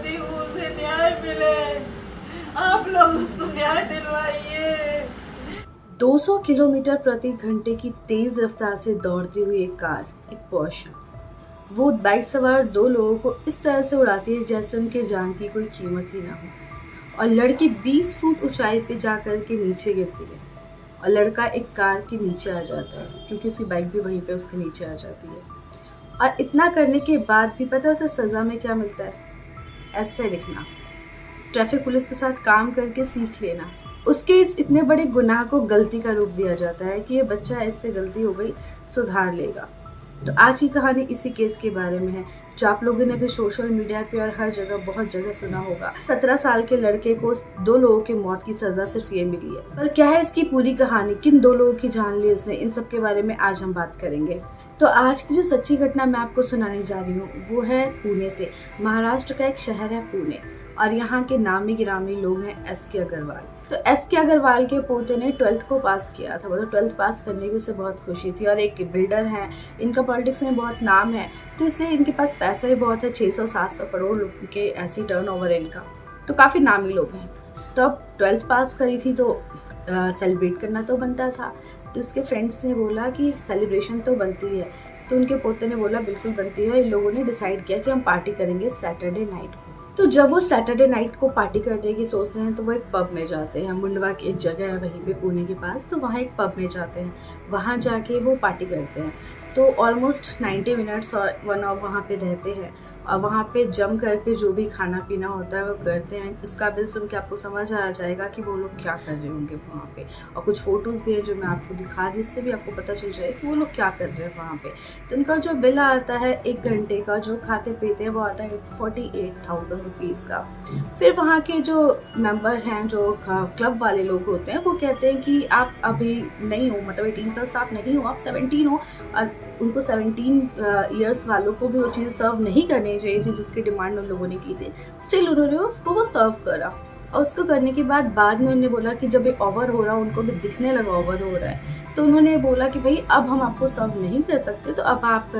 चाहती हूँ उसे न्याय मिले। आप लोग उसको न्याय दिलवाइए। 200 किलोमीटर प्रति घंटे की तेज रफ्तार से दौड़ती हुई एक कार, एक पोर्श, वो बाइक सवार दो लोगों को इस तरह से उड़ाती है जैसे उनके जान की कोई कीमत ही ना हो। और लड़की 20 फुट ऊंचाई पे जाकर के नीचे गिरती है और लड़का एक कार के नीचे आ जाता है क्योंकि उसकी बाइक भी वहीं पे उसके नीचे आ जाती है। और इतना करने के बाद भी पता है उसे सजा में क्या मिलता है? ऐसे लिखना, ट्रैफिक पुलिस के साथ काम करके सीख लेना। उसके इस इतने बड़े गुनाह को गलती का रूप दिया जाता है कि ये बच्चा इससे गलती हो गई, सुधार लेगा। तो आज की कहानी इसी केस के बारे में है जो आप लोगों ने भी सोशल मीडिया पे और हर जगह बहुत जगह सुना होगा। 17 साल के लड़के को 2 लोगों की मौत की सजा सिर्फ ये मिली है। पर क्या है इसकी पूरी कहानी, किन 2 लोगों की जान ली उसने, इन सब के बारे में आज हम बात करेंगे। तो आज की जो सच्ची घटना मैं आपको सुनाने जा रही हूँ वो है पुणे से। महाराष्ट्र का एक शहर है पुणे और यहाँ के नामी गिरामी लोग हैं एस.के. अग्रवाल। तो एस.के. अग्रवाल के पोते ने 12th को पास किया था, मतलब 12th पास करने की उसे बहुत खुशी थी। और एक बिल्डर हैं, इनका पॉलिटिक्स में बहुत नाम है, तो इसलिए इनके पास पैसा भी बहुत है, 600-700 करोड़ के ऐसी टर्नओवर है इनका, तो काफ़ी नामी लोग हैं। तो अब 12th पास करी थी तो सेलिब्रेट करना तो बनता था। तो इसके फ्रेंड्स ने बोला कि सेलिब्रेशन तो बनती है, तो उनके पोते ने बोला बिल्कुल बनती है। इन लोगों ने डिसाइड किया कि हम पार्टी करेंगे सैटरडे नाइट को। तो जब वो सैटरडे नाइट को पार्टी करने की सोचते हैं तो वो एक पब में जाते हैं। मुंडवा की एक जगह है वहीं पे पुणे के पास, तो वहाँ एक पब में जाते हैं। वहाँ जाके वो पार्टी करते हैं। तो ऑलमोस्ट 90 मिनट्स और 1 आवर वहाँ पे रहते हैं और वहाँ पे जम करके जो भी खाना पीना होता है वो करते हैं। उसका बिल सुन के आपको समझ आ जाएगा कि वो लोग क्या कर रहे होंगे वहाँ पे। और कुछ फोटोज़ भी हैं जो मैं आपको दिखा रही हूँ, उससे भी आपको पता चल जाएगा कि वो लोग क्या कर रहे हैं वहाँ पे। तो उनका जो बिल आता है 1 घंटे का जो खाते पीते हैं वो आता है 48,000 रुपीज़ का। फिर वहाँ के जो मेंबर हैं, जो क्लब वाले लोग होते हैं, वो कहते हैं कि आप अभी नहीं हो, मतलब 18+ आप नहीं हो, आप 17 हो। और उनको 17 ईयर्स वालों को भी वो चीज़ सर्व नहीं करनी चाहिए थी जिसकी डिमांड उन लोगों ने की थी। स्टिल उन्होंने उसको वो सर्व करा। और उसको करने के बाद में उन्होंने बोला कि जब ये ओवर हो रहा, उनको भी दिखने लगा ओवर हो रहा है, तो उन्होंने बोला कि भाई अब हम आपको सर्व नहीं कर सकते, तो अब आप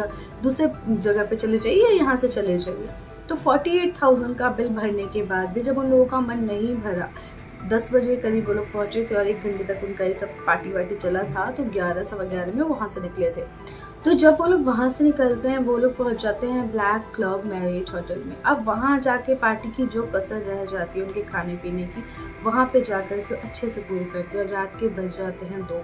दूसरे जगह पे चले जाइए, यहाँ से चले जाइए। तो 48,000 का बिल भरने के बाद भी जब उन लोगों का मन नहीं भरा, 10 बजे करीब वो लोग पहुंचे थे और 1 घंटे तक उनका ये सब पार्टी वार्टी चला था, तो 11 सवा 11 में वहाँ से निकले थे। तो जब वो लोग वहाँ से निकलते हैं वो लोग पहुँच जाते हैं ब्लैक क्लब मैरिट होटल में। अब वहाँ जाके पार्टी की जो कसर रह जाती है उनके खाने पीने की, वहाँ पे जाकर के अच्छे से पूरी करते हैं। और रात के बज जाते हैं 2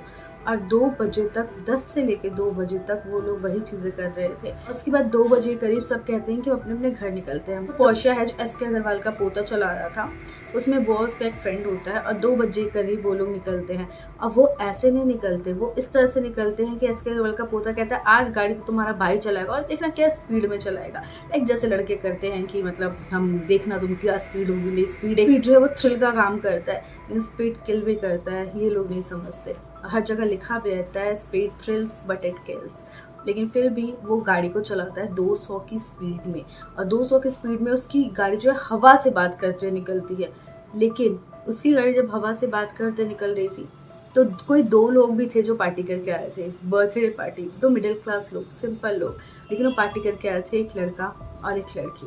और 2 बजे तक, 10 से लेके 2 बजे तक वो लोग वही चीज़ें कर रहे थे। उसके बाद 2 बजे करीब सब कहते हैं कि वो अपने अपने घर निकलते हैं। पोर्शिया है जो एस.के. अग्रवाल का पोता चला रहा था, उसमें बॉस का एक फ्रेंड होता है और 2 बजे करीब वो लोग निकलते हैं। अब वो ऐसे नहीं निकलते, वो इस तरह से निकलते हैं कि एस.के. अग्रवाल का पोता कहता है आज गाड़ी तो तुम्हारा भाई चलाएगा और देखना क्या स्पीड में चलाएगा। लाइक जैसे लड़के करते हैं कि मतलब हम देखना तुम क्या स्पीड होगी। मेरी स्पीड जो है वो थ्रिल का काम करता है, लेकिन स्पीड किल भी करता है, ये लोग नहीं समझते। हर जगह लिखा भी रहता है speed thrills but it kills, लेकिन फिर भी वो गाड़ी को चलाता है 200 की स्पीड में। और 200 की स्पीड में उसकी गाड़ी जो है हवा से बात करते हुए निकलती है। लेकिन उसकी गाड़ी जब हवा से बात करते निकल रही थी तो कोई 2 लोग भी थे जो पार्टी करके आए थे, बर्थडे पार्टी, 2 मिडिल क्लास लोग, सिंपल लोग, लेकिन वो पार्टी करके आए थे, एक लड़का और एक लड़की।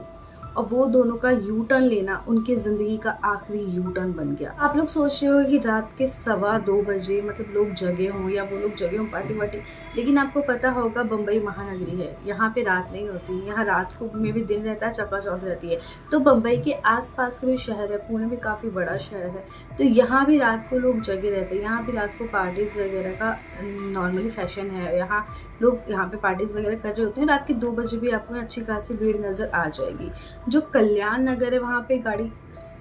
और वो दोनों का यू टर्न लेना उनकी ज़िंदगी का आखिरी यू टर्न बन गया। आप लोग सोच रहे हो कि रात के 2:15 बजे मतलब लोग जगे हों या वो लोग जगे हों पार्टी वार्टी, लेकिन आपको पता होगा बम्बई महानगरी है, यहाँ पे रात नहीं होती, यहाँ रात को में भी दिन रहता है, चकाचौंध रहती है। तो बम्बई के आसपास का भी शहर है, पुणे भी काफ़ी बड़ा शहर है, तो यहाँ भी रात को लोग जगे रहते हैं। यहाँ भी रात को पार्टीज़ वगैरह का नॉर्मली फैशन है। यहाँ लोग यहाँ पे पार्टीज़ वगैरह कर रहे होते हैं। रात के 2 बजे भी आपको अच्छी खासी भीड़ नज़र आ जाएगी। जो कल्याण नगर है वहाँ पे गाड़ी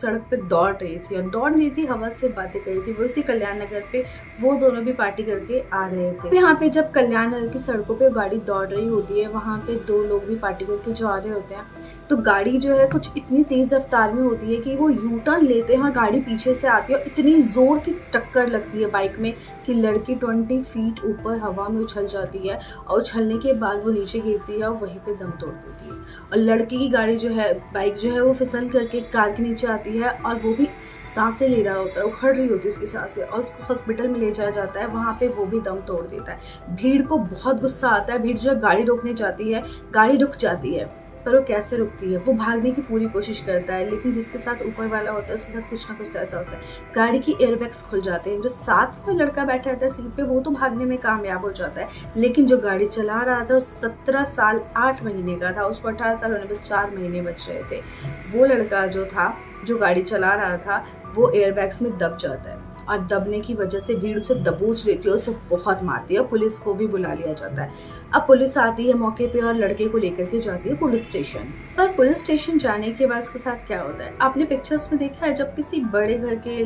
सड़क पे दौड़ रही थी, और दौड़ नहीं थी, हवा से बातें कर रही थी। वो इसी कल्याण नगर पे वो दोनों भी पार्टी करके आ रहे थे। यहाँ पे जब कल्याण नगर की सड़कों पे गाड़ी दौड़ रही होती है, वहाँ पे 2 लोग भी पार्टी करके जा रहे होते हैं, तो गाड़ी जो है कुछ इतनी तेज रफ्तार में होती है कि वो यू टर्न लेते हैं, गाड़ी पीछे से आती है और इतनी जोर की टक्कर लगती है बाइक में कि लड़की 20 फीट ऊपर हवा में उछल जाती है। और उछलने के बाद वो नीचे गिरती है और वहीं पे दम तोड़ देती है। और लड़की की गाड़ी जो है, बाइक जो है, वो फिसल करके कार के नीचे आती है और वो भी सांसें ले रहा होता है, उखड़ रही होती है उसकी सांसें, और उसको हॉस्पिटल में ले जाया जाता है। वहाँ पे वो भी दम तोड़ देता है। भीड़ को बहुत गुस्सा आता है, भीड़ जो है गाड़ी रोकने जाती है, गाड़ी रुक जाती है, पर वो कैसे रुकती है, वो भागने की पूरी कोशिश करता है, लेकिन जिसके साथ ऊपर वाला होता है उसके साथ कुछ ना कुछ ऐसा होता है, गाड़ी की एयरबैग्स खुल जाते हैं। जो साथ में लड़का बैठा रहता है सीट पे वो तो भागने में कामयाब हो जाता है, लेकिन जो गाड़ी चला रहा था 17 साल 8 महीने का था, उसको 18 साल होने बस 4 महीने बच रहे थे। वो लड़का जो था, जो गाड़ी चला रहा था, वो एयरबैग्स में दब जाता है और दबने की वजह से भीड़ उसे दबोच लेती है, उसे बहुत मारती है। पुलिस को भी बुला लिया जाता है। अब पुलिस आती है मौके पे और लड़के को लेकर के जाती है पुलिस स्टेशन। पर पुलिस स्टेशन जाने के बाद उसके साथ क्या होता है, आपने पिक्चर्स में देखा है, जब किसी बड़े घर के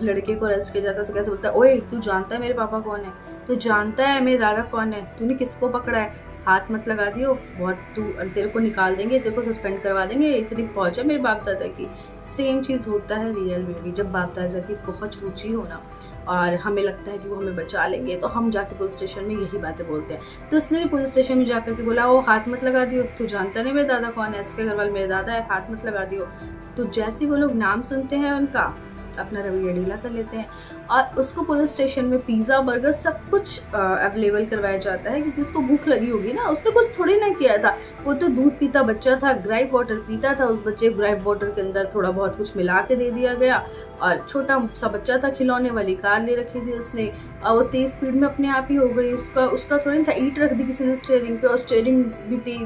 लड़के को अरेस्ट किया जाता है तो कैसे बोलता है, ओए तू जानता है मेरे पापा कौन है, तू जानता है मेरे दादा कौन है, तूने किसको पकड़ा है, हाथ मत लगा दियो, बहुत तेरे को निकाल देंगे, तेरे को सस्पेंड करवा देंगे, इतनी पहुंच है मेरे बाप दादा की। सेम चीज़ होता है रियल में भी। जब बाप दादा की पहुंच ऊंची हो ना और हमें लगता है कि वो हमें बचा लेंगे, तो हम जाके पुलिस स्टेशन में यही बातें बोलते हैं। तो उसने भी पुलिस स्टेशन में जाकर के बोला, वो हाथ मत लगा दियो, तू जानता नहीं मेरे दादा कौन है, एस के अग्रवाल मेरे दादा है, हाथ मत लगा दियो। तो जैसे वो लोग नाम सुनते हैं उनका, अपना रवैया ढीला कर लेते हैं और उसको पुलिस स्टेशन में पिज़्ज़ा बर्गर सब कुछ अवेलेबल करवाया जाता है, क्योंकि उसको भूख लगी होगी ना। उसने कुछ थोड़ी ना किया था, वो तो दूध पीता बच्चा था, ग्राइप वाटर पीता था, उस बच्चे ग्राइप वाटर के अंदर थोड़ा बहुत कुछ मिला के दे दिया गया। और छोटा सा बच्चा था, खिलौने वाली कार ले रखी थी उसने, और वो तेज स्पीड में अपने आप ही हो गई। उसका थोड़ी था, ईंट रख दी किसी ने स्टीयरिंग पे और स्टीयरिंग भी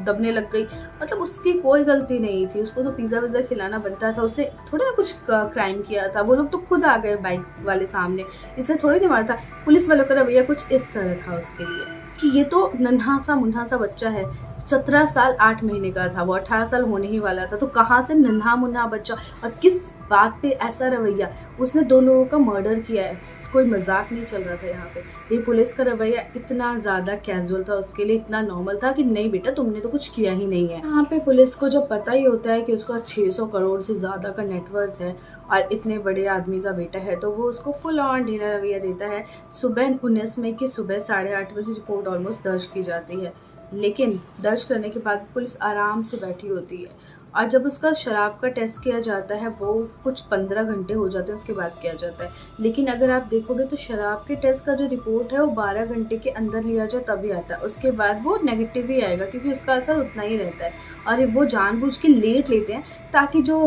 दबने लग गई। मतलब उसकी कोई गलती नहीं थी, उसको तो पिज़्ज़ा विज़्ज़ा खिलाना बनता था, उसने थोड़ी ना कुछ क्राइम किया था। वो लोग तो खुद आ गए बाइक वाले सामने, इससे थोड़ी नहीं मारा था। पुलिस वालों का रवैया कुछ इस तरह था उसके लिए कि ये तो नन्हा सा मुन्हा सा बच्चा है, 17 साल 8 महीने का था, वो 18 साल होने ही वाला था, तो कहाँ से नन्हा मुन्हा बच्चा, और किस बात पे ऐसा रवैया। उसने 2 लोगों का मर्डर किया है, कोई मजाक नहीं चल रहा था यहाँ पे। ये पुलिस का रवैया इतना ज़्यादा कैजुअल था उसके लिए, इतना नॉर्मल था कि नहीं बेटा तुमने तो कुछ किया ही नहीं है। यहाँ पे पुलिस को जब पता ही होता है कि उसका 600 करोड़ से ज़्यादा का नेटवर्थ है और इतने बड़े आदमी का बेटा है, तो वो उसको फुल ऑन ढीला रवैया देता है। सुबह 19 मई की सुबह 8:30 बजे रिपोर्ट ऑलमोस्ट दर्ज की जाती है, लेकिन दर्ज करने के बाद पुलिस आराम से बैठी होती है और जब उसका शराब का टेस्ट किया जाता है वो कुछ 15 घंटे हो जाते हैं उसके बाद किया जाता है। लेकिन अगर आप देखोगे तो शराब के टेस्ट का जो रिपोर्ट है वो 12 घंटे के अंदर लिया जाए तभी आता है, उसके बाद वो नेगेटिव ही आएगा, क्योंकि उसका असर उतना ही रहता है। और वो जानबूझ के लेट लेते हैं ताकि जो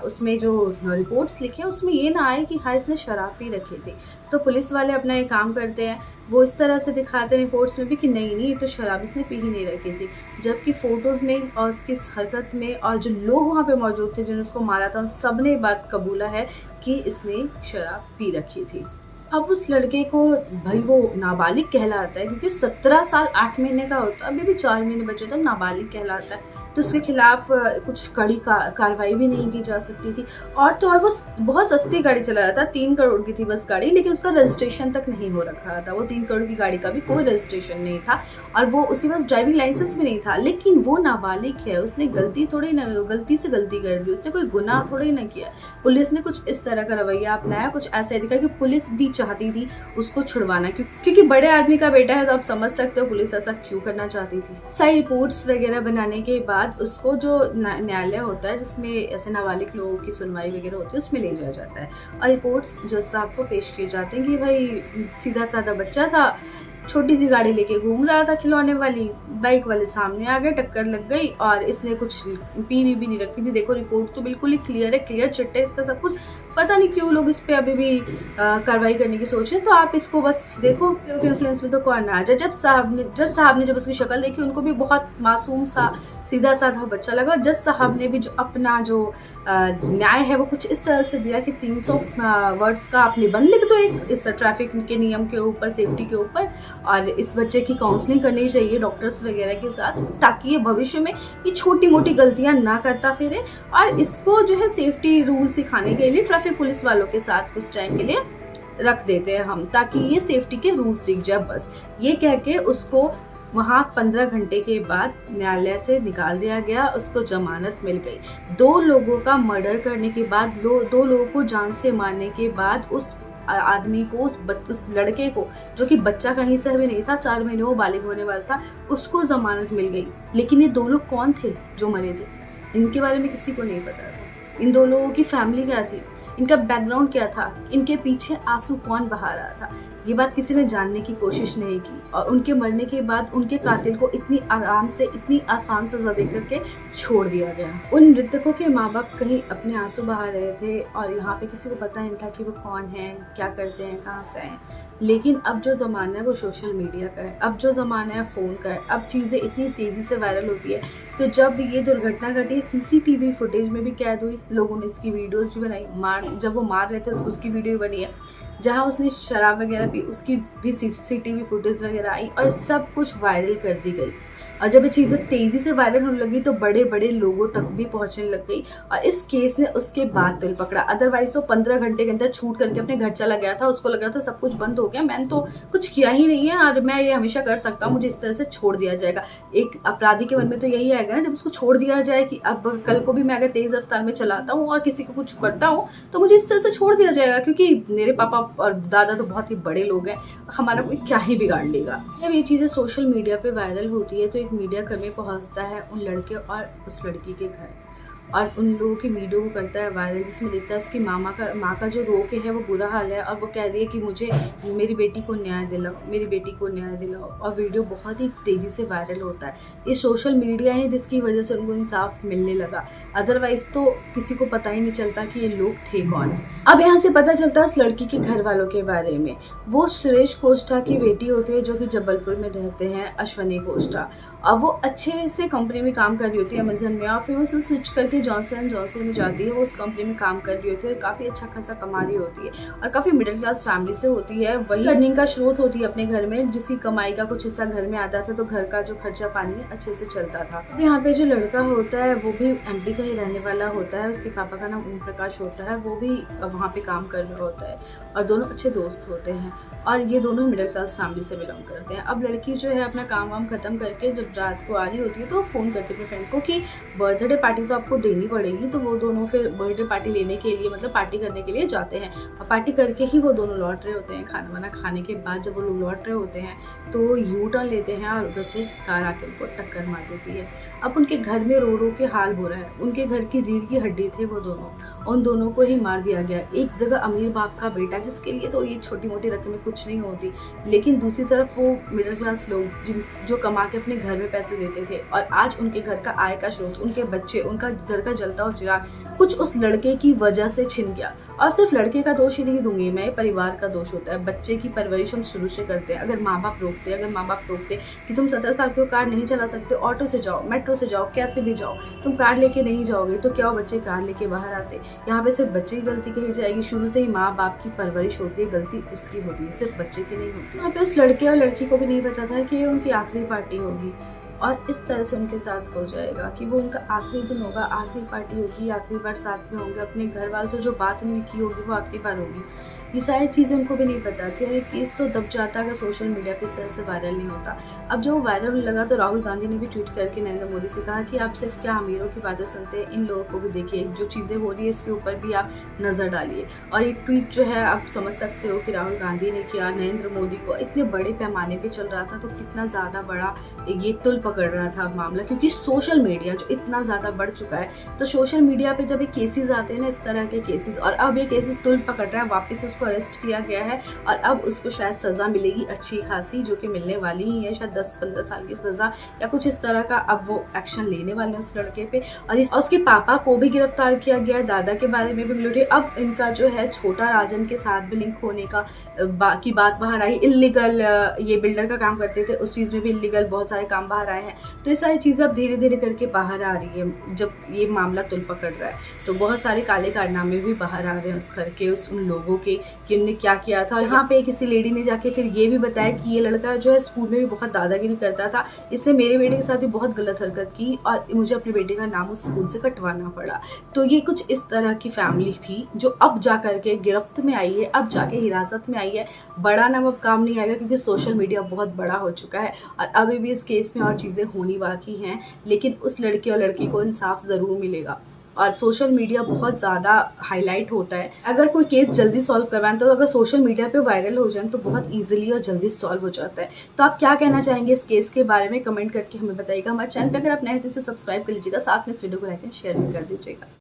उसमें जो रिपोर्ट्स लिखे हैं उसमें ये ना आए कि हाँ इसने शराब पी रखी थी। तो पुलिस वाले अपना ये काम करते हैं, वो इस तरह से दिखाते हैं रिपोर्ट्स में भी कि नहीं तो शराब इसने पी ही नहीं रखी थी, जबकि फ़ोटोज़ में और उसकी हरकत में और जो लोग वहाँ पे मौजूद थे जिन्होंने उसको मारा था उन सब ने बात कबूला है कि इसने शराब पी रखी थी। अब उस लड़के को भाई वो नाबालिग कहलाता है, क्योंकि 17 साल 8 महीने का होता है, अभी भी 4 महीने बचे तो नाबालिग कहलाता है। तो उसके खिलाफ कुछ कड़ी कार्रवाई भी नहीं की जा सकती थी। और तो और वो बहुत सस्ती गाड़ी चला रहा था, 3 करोड़ की थी बस गाड़ी, लेकिन उसका रजिस्ट्रेशन तक नहीं हो रखा था। वो 3 करोड़ की गाड़ी का भी कोई रजिस्ट्रेशन नहीं था और वो उसके पास ड्राइविंग लाइसेंस भी नहीं था। लेकिन वो नाबालिग है, उसने गलती से गलती कर दी, उसने कोई गुनाह थोड़ी ना किया। पुलिस ने कुछ इस तरह का रवैया अपनाया, कुछ ऐसा दिखा कि पुलिस भी चाहती थी उसको छुड़वाना, क्योंकि बड़े आदमी का बेटा है, तो आप समझ सकते हो पुलिस ऐसा क्यों करना चाहती थी। सारी रिपोर्ट्स वगैरह बनाने के बाद उसको जो न्यायालय होता है जिसमें ऐसे नाबालिग लोगों की सुनवाई वगैरह होती है उसमें ले जाया जाता है और रिपोर्ट्स जज साहब को पेश किए जाते हैं कि भाई सीधा साधा बच्चा था, छोटी सी गाड़ी लेके घूम रहा था खिलौने वाली, बाइक वाले सामने आ गए, टक्कर लग गई और इसने कुछ पी भी नहीं रखी थी। देखो रिपोर्ट तो बिल्कुल ही क्लियर है, क्लियर चिट्टा है इसका सब कुछ। पता नहीं क्यों लोग इस पे अभी भी कार्रवाई करने की सोच रहे हैं। तो आप इसको बस देखो, इन्फ्लुएंस में तो कौन आ जाए। जज साहब ने जब उसकी शक्ल देखी उनको भी बहुत मासूम सा सीधा साधा बच्चा लगा। जज साहब ने भी जो अपना जो न्याय है वो कुछ इस तरह से दिया कि 300 वर्ड्स का आप निबंध लिख दो एक इस ट्रैफिक के नियम के ऊपर, सेफ्टी के ऊपर, और इस बच्चे की काउंसलिंग करनी चाहिए डॉक्टर्स वगैरह के साथ, ताकि ये भविष्य में ये छोटी मोटी गलतियां ना करता फिरे। और इसको जो है सेफ्टी रूल सिखाने के लिए ट्रैफिक पुलिस वालों के साथ कुछ टाइम के लिए रख देते हैं हम, ताकि ये सेफ्टी के रूल सीख जाए। बस ये कह के उसको वहाँ 15 घंटे के बाद न्यायालय से निकाल दिया गया, उसको जमानत मिल गई। 2 लोगों का मर्डर करने के बाद, 2 लोगों को जान से मारने के बाद उस आदमी को, उस लड़के को जो कि बच्चा कहीं से भी नहीं था, 4 महीने वो बालिग होने वाला था, उसको जमानत मिल गई। लेकिन ये 2 लोग कौन थे जो मरे थे, इनके बारे में किसी को नहीं पता था। इन 2 लोगों की फैमिली क्या थी, इनका बैकग्राउंड क्या था, इनके पीछे आंसू कौन बहा रहा था, ये बात किसी ने जानने की कोशिश नहीं की और उनके मरने के बाद उनके कातिल को इतनी आराम से, इतनी आसान सजा दे करके छोड़ दिया गया। उन मृतकों के माँ बाप कहीं अपने आंसू बहा रहे थे और यहाँ पे किसी को पता नहीं था कि वो कौन है, क्या करते हैं, कहाँ से आए। लेकिन अब जो ज़माना है वो सोशल मीडिया का है, अब जो ज़माना है फ़ोन का है, अब चीज़ें इतनी तेज़ी से वायरल होती है। तो जब ये दुर्घटना घटी, सीसीटीवी फुटेज में भी कैद हुई, लोगों ने इसकी वीडियोस भी बनाई, जब वो मार रहे थे उसकी वीडियो बनी है, जहाँ उसने शराब वगैरह पी उसकी भी सीसीटीवी फुटेज वगैरह आई और सब कुछ वायरल कर दी गई। और जब ये चीज़ें तेज़ी से वायरल होने लगी तो बड़े बड़े लोगों तक भी पहुंचने लग गई और इस केस ने उसके बाद तूल पकड़ा। अदरवाइज वो 15 घंटे के अंदर छूट करके अपने घर चला गया था। उसको लग रहा था सब कुछ बंद हो गया, मैंने तो कुछ किया ही नहीं है और मैं ये हमेशा कर सकता हूँ, मुझे इस तरह से छोड़ दिया जाएगा। एक अपराधी के मन में तो यही आएगा ना, जब उसको छोड़ दिया जाए कि अब कल को भी मैं अगर तेज रफ्तार में चलाता हूँ और किसी को कुछ करता हूँ तो मुझे इस तरह से छोड़ दिया जाएगा, क्योंकि मेरे पापा और दादा तो बहुत ही बड़े लोग हैं, हमारा कोई क्या ही बिगाड़ लेगा। जब ये चीज़ें सोशल मीडिया पे वायरल होती है तो एक मीडिया कर्मी पहुंचता है उन लड़के और उस लड़की के घर और उन लोगों की वीडियो को करता है वायरल, जिसमें देखता है उसकी माँ का जो रो के है वो बुरा हाल है और वो कह रही है कि मुझे मेरी बेटी को न्याय दिलाओ, मेरी बेटी को न्याय दिलाओ। और वीडियो बहुत ही तेज़ी से वायरल होता है। ये सोशल मीडिया है जिसकी वजह से उनको इंसाफ मिलने लगा, अदरवाइज तो किसी को पता ही नहीं चलता कि ये लोग थे कौन। अब यहाँ से पता चलता है उस लड़की के घर वालों के बारे में। वो सुरेश कोष्ठा की बेटी होती है जो कि जबलपुर में रहते हैं, अश्वनी कोष्ठा, और वो अच्छे से कंपनी में काम कर रही होती है अमेजन में, और फिर वो स्विच करके जॉनसन एंड जॉनसन में जाती है। वो उस कंपनी में काम कर रही होती है, काफ़ी अच्छा खासा कमा रही होती है और काफ़ी मिडिल क्लास फैमिली से होती है। वही अर्निंग का स्रोत होती है अपने घर में, जिसकी कमाई का कुछ हिस्सा घर में आता था तो घर का जो खर्चा पानी अच्छे से चलता था। यहाँ पे जो लड़का होता है वो भी एमपी का ही रहने वाला होता है, उसके पापा का नाम ओम प्रकाश होता है, वो भी वहाँ पे काम कर रहा होता है और दोनों अच्छे दोस्त होते हैं और ये दोनों मिडिल क्लास फैमिली से बिलोंग करते हैं। अब लड़की जो है अपना काम वाम खत्म करके जब रात को आ रही होती है तो वो फ़ोन करती है अपने फ्रेंड को कि बर्थडे पार्टी तो आपको देनी पड़ेगी। तो वो दोनों फिर बर्थडे पार्टी लेने के लिए, मतलब पार्टी करने के लिए जाते हैं और पार्टी करके ही वो दोनों लौट रहे होते हैं। खाना वाना खाने के बाद जब वो लोग लौट रहे होते हैं तो यू टर्न लेते हैं और उधर से कार आके उनको टक्कर मार देती है। अब उनके घर में रो रो के हाल हो रहा है, उनके घर की रीढ़ की हड्डी थे वो दोनों, उन दोनों को ही मार दिया गया। एक जगह अमीर बाप का बेटा जिसके लिए तो ये छोटी मोटी रकमें कुछ नहीं होती, लेकिन दूसरी तरफ वो मिडिल क्लास लोग जो कमा के अपने घर में पैसे देते थे और आज उनके घर का आय का स्रोत, उनके बच्चे, उनका घर का जलता हुआ चिराग कुछ उस लड़के की वजह से छिन गया। और सिर्फ लड़के का दोष ही नहीं दूंगी मैं, परिवार का दोष होता है। बच्चे की परवरिश हम शुरू से करते हैं। अगर माँ बाप रोकते कि तुम 17 साल के हो, कार नहीं चला सकते, ऑटो से जाओ, मेट्रो से जाओ, कैसे भी जाओ, तुम कार लेके नहीं जाओगे तो क्या वो बच्चे कार लेके बाहर आते। यहाँ पे सिर्फ बच्चे की गलती कही जाएगी। शुरू से ही माँ बाप की परवरिश होती है, गलती उसकी होती है, सिर्फ बच्चे की नहीं होती। यहाँ पे उस लड़के और लड़की को भी नहीं पता था कि ये उनकी आखिरी पार्टी होगी और इस तरह से उनके साथ हो जाएगा कि वो उनका आखिरी दिन होगा, आखिरी पार्टी होगी, आखिरी बार साथ में होंगे, अपने घर वालों से जो बात उन्होंने की होगी वो आखिरी बार होगी। ये सारी चीज़ें उनको भी नहीं पता थी और ये केस तो दब जाता अगर सोशल मीडिया पे इस तरह से वायरल नहीं होता। अब जो वायरल होने लगा तो राहुल गांधी ने भी ट्वीट करके नरेंद्र मोदी से कहा कि आप सिर्फ क्या अमीरों की बातें सुनते हैं, इन लोगों को भी देखिए, जो चीज़ें हो रही है इसके ऊपर भी आप नज़र डालिए। और ये ट्वीट जो है आप समझ सकते हो कि राहुल गांधी ने किया, नरेंद्र मोदी को इतने बड़े पैमाने पर चल रहा था तो कितना ज़्यादा बड़ा ये तुल पकड़ रहा था मामला, क्योंकि सोशल मीडिया जो इतना ज़्यादा बढ़ चुका है तो सोशल मीडिया पे जब ये केसेस आते हैं ना, इस तरह के केसेस, और अब ये केसेस तुल पकड़ रहा है, वापस उसको अरेस्ट किया गया है और अब उसको शायद सज़ा मिलेगी अच्छी खासी, जो कि मिलने वाली ही है, शायद 10-15 साल की सज़ा या कुछ इस तरह का। अब वो एक्शन लेने वाले हैं उस लड़के पे और उसके पापा को भी गिरफ्तार किया गया है, दादा के बारे में भी मिली। अब इनका जो है छोटा राजन के साथ भी लिंक होने की बात बाहर आई। इल्लीगल ये बिल्डर का काम करते थे, उस चीज़ में भी इल्लीगल बहुत सारे काम बाहर आए हैं। तो ये सारी चीज़ें अब धीरे धीरे करके बाहर आ रही है जब ये मामला तुल पकड़ रहा है, तो बहुत सारे काले कारनामे भी बाहर आ रहे हैं उस घर के, उन लोगों के कि उनने क्या किया था। और यहाँ पे किसी लेडी ने जाके फिर ये भी बताया कि ये लड़का जो है स्कूल में भी बहुत दादागिरी करता था, इसने मेरे बेटे के साथ भी बहुत गलत हरकत की और मुझे अपने बेटे का नाम उस स्कूल से कटवाना पड़ा। तो ये कुछ इस तरह की फैमिली थी जो अब जा करके गिरफ्त में आई है, अब जाके हिरासत में आई है। बड़ा नाम अब काम नहीं आएगा क्योंकि सोशल मीडिया बहुत बड़ा हो चुका है और अभी भी इस केस में और चीज़ें होनी बाकी हैं, लेकिन उस लड़के और लड़की को इंसाफ ज़रूर मिलेगा। और सोशल मीडिया बहुत ज़्यादा हाईलाइट होता है। अगर कोई केस जल्दी सॉल्व करवाएं तो अगर सोशल मीडिया पे वायरल हो जाए तो बहुत इजीली और जल्दी सॉल्व हो जाता है। तो आप क्या कहना चाहेंगे इस केस के बारे में, कमेंट करके हमें बताइएगा। हमारे चैनल पे अगर आप नए हैं तो इसे सब्सक्राइब कर लीजिएगा, साथ में इस वीडियो को लाइक एंड शेयर भी कर दीजिएगा।